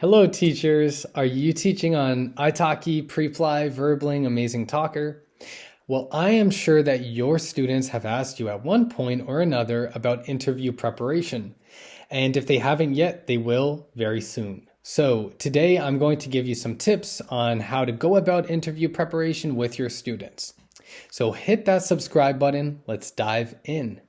Hello, teachers. Are you teaching on iTalki, Preply, Verbling, Amazing Talker? Well, I am sure that your students have asked you at one point or another about interview preparation. And if they haven't yet, they will very soon. So today I'm going to give you some tips on how to go about interview preparation with your students. So hit that subscribe button. Let's dive in.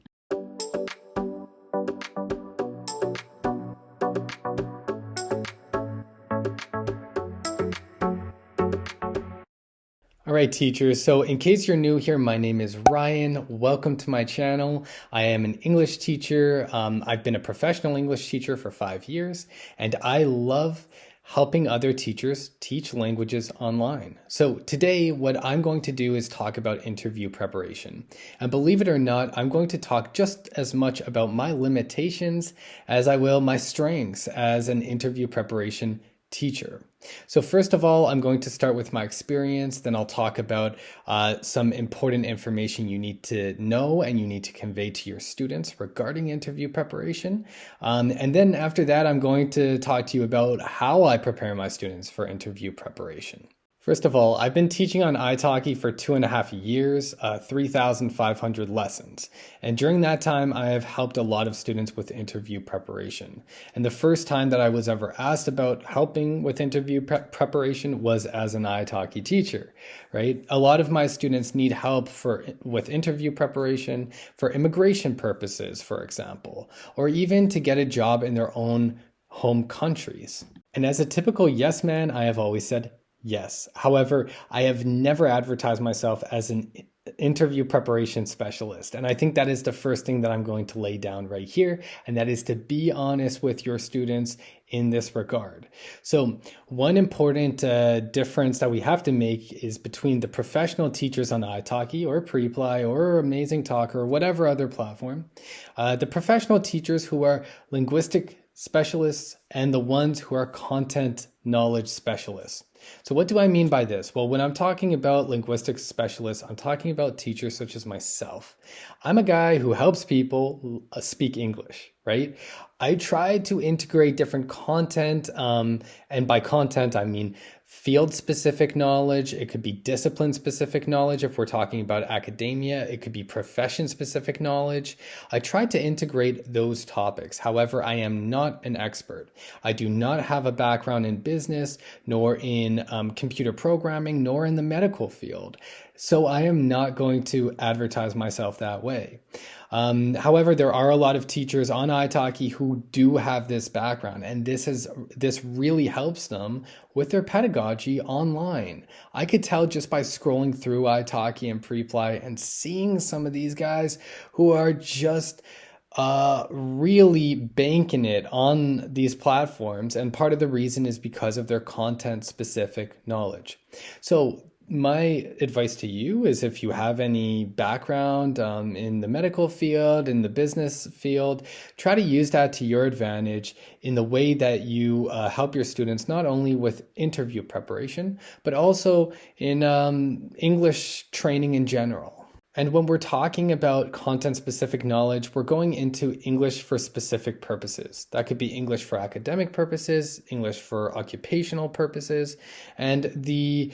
All right, teachers. So in case you're new here, my name is Ryan. Welcome to my channel. I am an English teacher. I've been a professional English teacher for 5 years, and I love helping other teachers teach languages online. So today, what I'm going to do is talk about interview preparation. And believe it or not, I'm going to talk just as much about my limitations as I will my strengths as an interview preparation teacher. So first of all, I'm going to start with my experience, then I'll talk about some important information you need to know and you need to convey to your students regarding interview preparation. And then after that, I'm going to talk to you about how I prepare my students for interview preparation. First of all, I've been teaching on iTalki for 2.5 years, 3,500 lessons. And during that time, I have helped a lot of students with interview preparation. And the first time that I was ever asked about helping with interview preparation was as an iTalki teacher, right? A lot of my students need help with interview preparation for immigration purposes, for example, or even to get a job in their own home countries. And as a typical yes man, I have always said, yes. However, I have never advertised myself as an interview preparation specialist. And I think that is the first thing that I'm going to lay down right here. And that is to be honest with your students in this regard. So one important difference that we have to make is between the professional teachers on iTalki or Preply or Amazing Talker or whatever other platform, the professional teachers who are linguistic specialists and the ones who are content knowledge specialists. So what do I mean by this? Well, when I'm talking about linguistic specialists, I'm talking about teachers such as myself. I'm a guy who helps people speak English, right? I try to integrate different content, and by content, I mean field-specific knowledge. It could be discipline-specific knowledge if we're talking about academia. It could be profession-specific knowledge. I try to integrate those topics. However, I am not an expert. I do not have a background in business, nor in computer programming, nor in the medical field. So I am not going to advertise myself that way. However, there are a lot of teachers on iTalki who do have this background, and this really helps them with their pedagogy online. I could tell just by scrolling through iTalki and Preply and seeing some of these guys who are just really banking it on these platforms, and part of the reason is because of their content specific knowledge. So my advice to you is if you have any background in the medical field, in the business field, try to use that to your advantage in the way that you help your students, not only with interview preparation, but also in English training in general. And when we're talking about content-specific knowledge, we're going into English for specific purposes. That could be English for academic purposes, English for occupational purposes, and the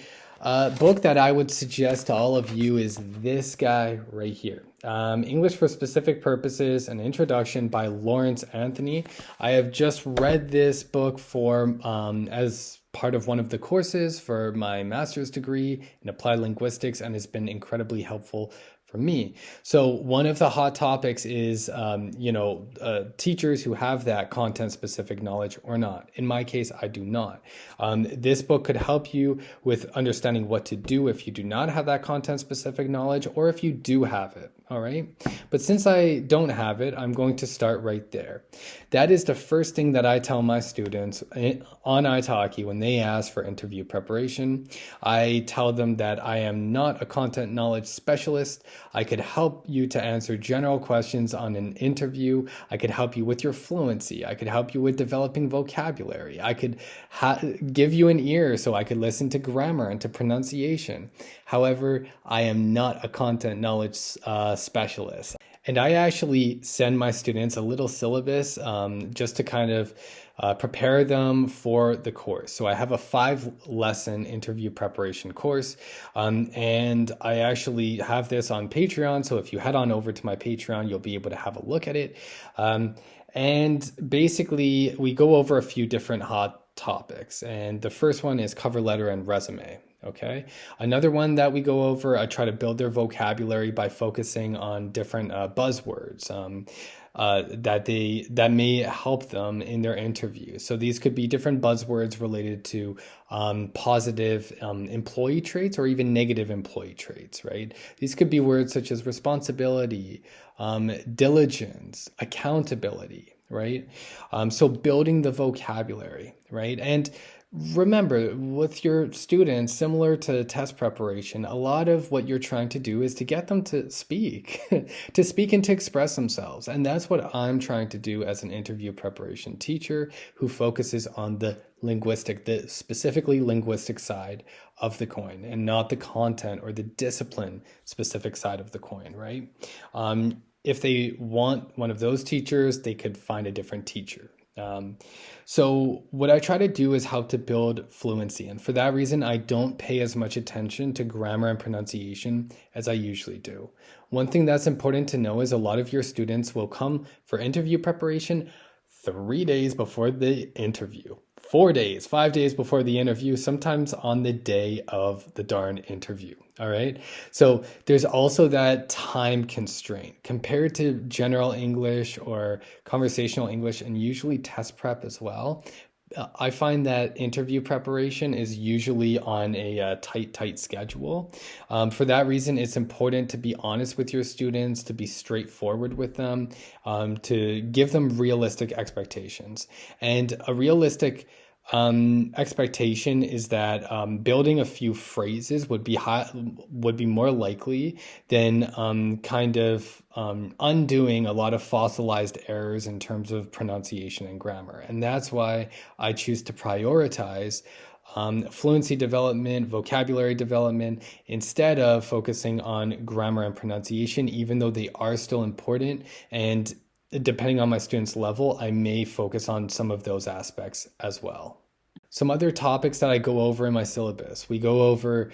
book that I would suggest to all of you is this guy right here. English for Specific Purposes, an Introduction by Lawrence Anthony. I have just read this book as part of one of the courses for my master's degree in applied linguistics, and it's been incredibly helpful for me. So one of the hot topics is, teachers who have that content specific knowledge or not. In my case, I do not. This book could help you with understanding what to do if you do not have that content specific knowledge, or if you do have it. All right. But since I don't have it, I'm going to start right there. That is the first thing that I tell my students on iTalki when they ask for interview preparation. I tell them that I am not a content knowledge specialist. I could help you to answer general questions on an interview. I could help you with your fluency. I could help you with developing vocabulary. I could give you an ear so I could listen to grammar and to pronunciation. However, I am not a content knowledge specialist. And I actually send my students a little syllabus just to kind of prepare them for the course. So I have a 5-lesson interview preparation course, and I actually have this on Patreon. So if you head on over to my Patreon, you'll be able to have a look at it. And basically, we go over a few different hot topics. And the first one is cover letter and resume. Okay. Another one that we go over, I try to build their vocabulary by focusing on different buzzwords that may help them in their interview. So these could be different buzzwords related to positive employee traits or even negative employee traits, right? These could be words such as responsibility, diligence, accountability, right? So building the vocabulary, right? And remember, with your students, similar to test preparation, a lot of what you're trying to do is to get them to speak, to speak and to express themselves. And that's what I'm trying to do as an interview preparation teacher who focuses on the specifically linguistic side of the coin and not the content or the discipline specific side of the coin, right? If they want one of those teachers, they could find a different teacher. So what I try to do is help to build fluency. And for that reason, I don't pay as much attention to grammar and pronunciation as I usually do. One thing that's important to know is a lot of your students will come for interview preparation 3 days before the interview, 4 days, 5 days before the interview, sometimes on the day of the darn interview. All right. So there's also that time constraint compared to general English or conversational English and usually test prep as well. I find that interview preparation is usually on a tight schedule. For that reason, it's important to be honest with your students, to be straightforward with them, to give them realistic expectations. And a realistic expectation is that building a few phrases would be more likely than undoing a lot of fossilized errors in terms of pronunciation and grammar. And that's why I choose to prioritize fluency development, vocabulary development, instead of focusing on grammar and pronunciation, even though they are still important. And depending on my students' level, I may focus on some of those aspects as well. Some other topics that I go over in my syllabus, we go over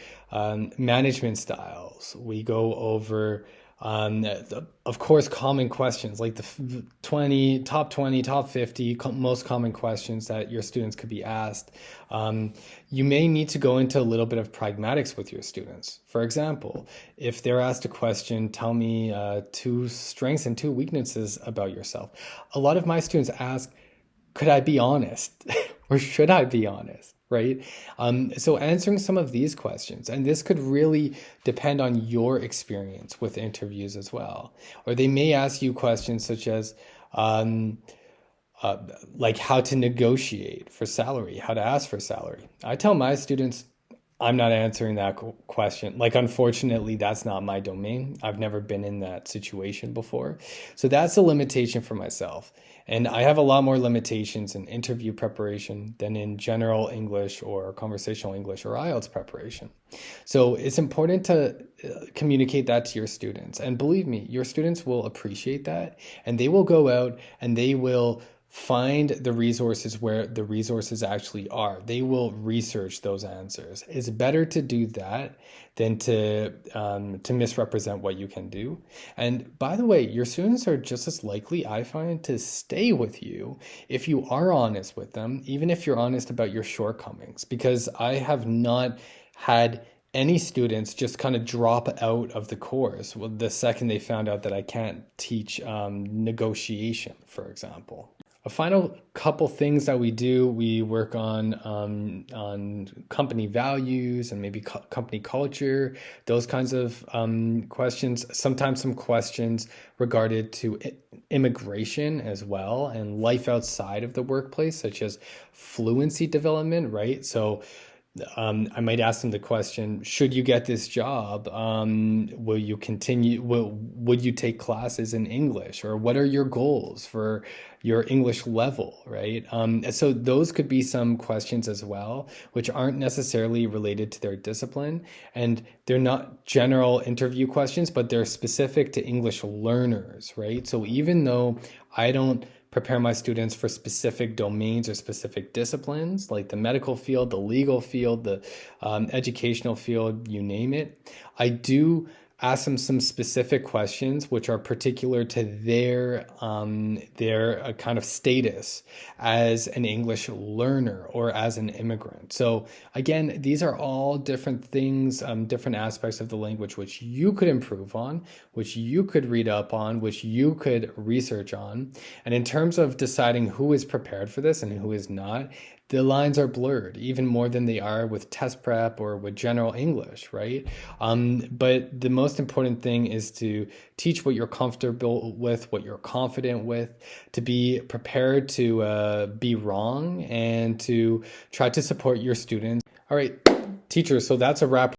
management styles. We go over, of course, common questions like the 20, top 20, top 50 most common questions that your students could be asked. You may need to go into a little bit of pragmatics with your students. For example, if they're asked a question, tell me 2 strengths and 2 weaknesses about yourself. A lot of my students ask, could I be honest? Or should I be honest? Right? So answering some of these questions, and this could really depend on your experience with interviews as well. Or they may ask you questions such as, like how to negotiate for salary, how to ask for salary. I tell my students, I'm not answering that question. Like, unfortunately, that's not my domain. I've never been in that situation before. So that's a limitation for myself. And I have a lot more limitations in interview preparation than in general English or conversational English or IELTS preparation. So it's important to communicate that to your students. And believe me, your students will appreciate that. And they will go out and they will find the resources where the resources actually are. They will research those answers. It's better to do that than to misrepresent what you can do. And by the way, your students are just as likely, I find, to stay with you if you are honest with them, even if you're honest about your shortcomings, because I have not had any students just kind of drop out of the course the second they found out that I can't teach negotiation, for example. A final couple things that we do, we work on company values and maybe company culture, those kinds of questions. Sometimes some questions regarded to immigration as well and life outside of the workplace, such as fluency development, right? So I might ask them the question, should you get this job, will you continue, would you take classes in English, or what are your goals for your English level, right? So those could be some questions as well, which aren't necessarily related to their discipline, and they're not general interview questions, but they're specific to English learners, right? So even though I don't prepare my students for specific domains or specific disciplines like the medical field, the legal field, the educational field, you name it, I do ask them some specific questions which are particular to their kind of status as an English learner or as an immigrant. So again, these are all different things, different aspects of the language which you could improve on, which you could read up on, which you could research on. And in terms of deciding who is prepared for this and who is not, the lines are blurred even more than they are with test prep or with general English, right? But the most important thing is to teach what you're comfortable with, what you're confident with, to be prepared to be wrong and to try to support your students. All right, teachers, so that's a wrap